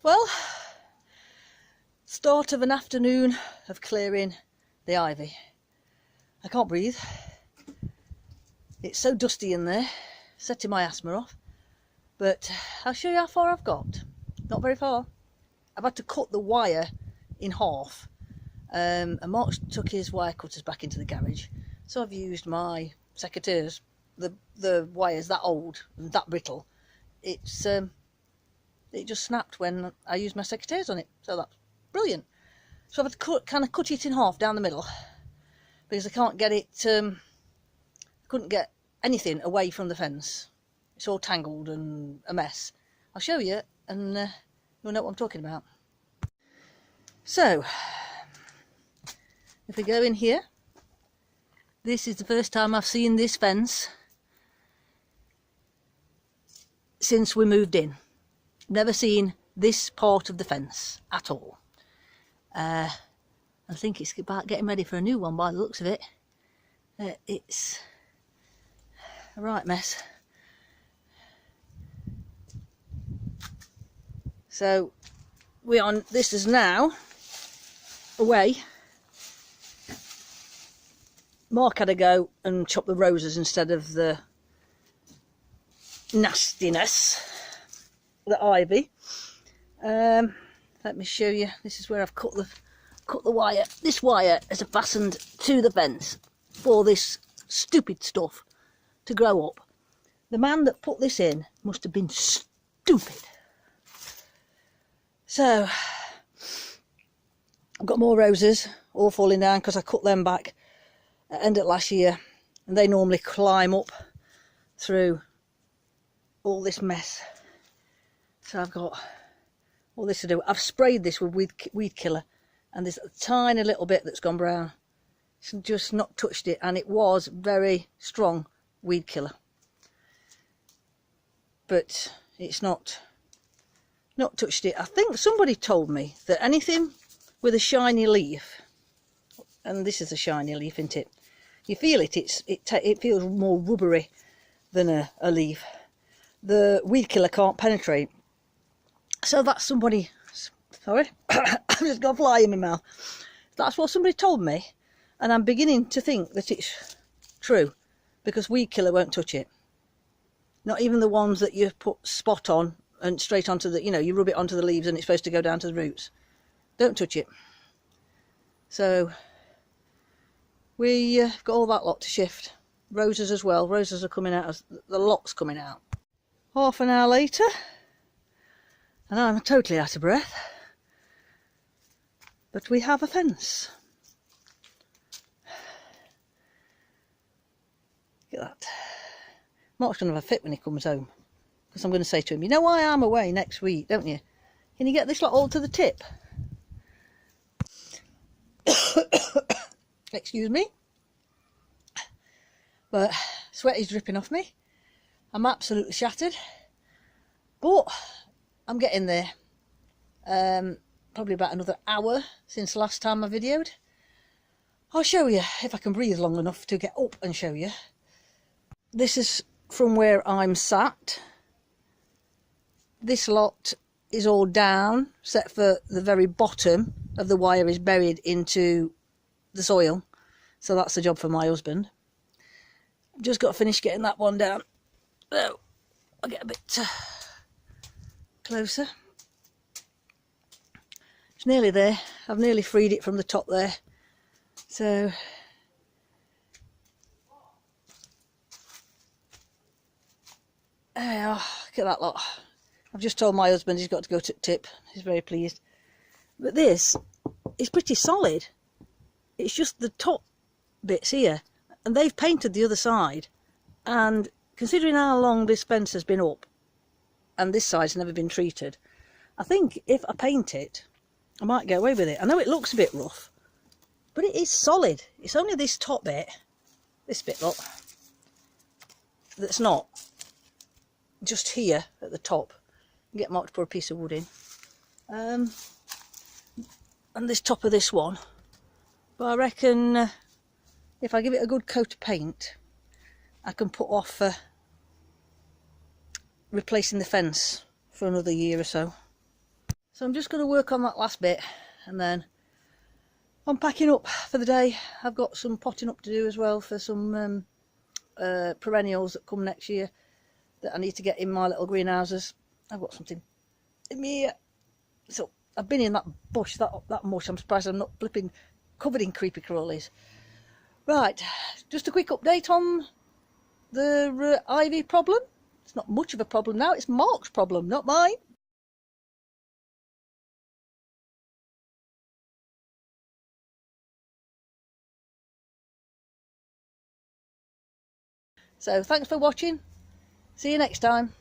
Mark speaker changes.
Speaker 1: Well, start of an afternoon of clearing the ivy. I can't breathe. It's so dusty in there, setting my asthma off. But I'll show you how far I've got. Not very far. I've had to cut the wire in half. And Mark took his wire cutters back into the garage. So I've used my secateurs. The wire's that old and that brittle. It just snapped when I used my secateurs on it. So that's brilliant. So I've had to cut it in half down the middle. Because I can't get it, couldn't get anything away from the fence. It's all tangled and a mess. I'll show you and you'll know what I'm talking about. So, if we go in here, this is the first time I've seen this fence since we moved in. Never seen this part of the fence at all. I think it's about getting ready for a new one by the looks of it. It's a right mess. So this is now away. Mark had to go and chop the roses instead of the nastiness, the ivy. Let me show you. This is where I've cut the wire. This wire is fastened to the fence for this stupid stuff to grow up. The man that put this in must have been stupid. So I've got more roses all falling down because I cut them back at the end of last year, and they normally climb up through all this mess. So I've got all this to do. I've sprayed this with weed killer, and there's a tiny little bit that's gone brown. It's just not touched it, and it was very strong weed killer, but it's not touched it. I think somebody told me that anything with a shiny leaf, and this is a shiny leaf, isn't it? You feel it. It feels more rubbery than a leaf. The weed killer can't penetrate. So that's somebody. Sorry, I've just got a fly in my mouth. That's what somebody told me, and I'm beginning to think that it's true, because weed killer won't touch it. Not even the ones that you put spot on and straight onto the, you rub it onto the leaves and it's supposed to go down to the roots. Don't touch it. So we've got all that lot to shift. Roses as well. Roses are coming out, the lot's coming out. Half an hour later, and I'm totally out of breath. But we have a fence. Look at that. Mark's going to have a fit when he comes home. Because I'm going to say to him, you know why I'm away next week, don't you? Can you get this lot all to the tip? Excuse me. But sweat is dripping off me. I'm absolutely shattered. But I'm getting there. Probably about another hour since the last time I videoed. I'll show you if I can breathe long enough to get up and show you. This is from where I'm sat. This lot is all down, except for the very bottom of the wire is buried into the soil. So that's the job for my husband. Just got to finish getting that one down. So I'll get a bit closer. It's nearly there. I've nearly freed it from the top there. So there we are. Look at that lot. I've just told my husband he's got to go to tip. He's very pleased. But this is pretty solid. It's just the top bits here. And they've painted the other side. And considering how long this fence has been up, and this side's never been treated, I think if I paint it, I might get away with it. I know it looks a bit rough, but it is solid. It's only this top bit, this bit, look, that's not. Just here at the top. Get Mark to put a piece of wood in. And this top of this one. But I reckon if I give it a good coat of paint, I can put off replacing the fence for another year or so. So I'm just going to work on that last bit and then I'm packing up for the day. I've got some potting up to do as well for some perennials that come next year that I need to get in my little greenhouses. I've got something in me. So I've been in that bush, that much. I'm surprised I'm not flipping covered in creepy crawlies. Right, just a quick update on the ivy problem. It's not much of a problem now. It's Mark's problem, not mine. So thanks for watching. See you next time.